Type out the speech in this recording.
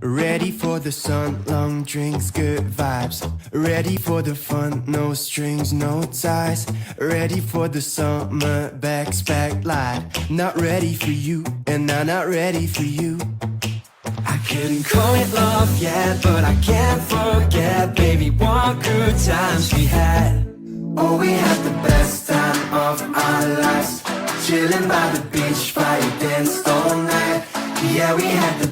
Ready for the sun, long drinks, good vibes. Ready for the fun, no strings, no ties. Ready for the summer, backpack light. Not ready for you, and I'm not ready for you. I couldn't call it love yet, but I can't forget, baby, what good times we had. Oh, we had the best time of our lives, chilling by the beach, fire danced all night. Yeah, we had the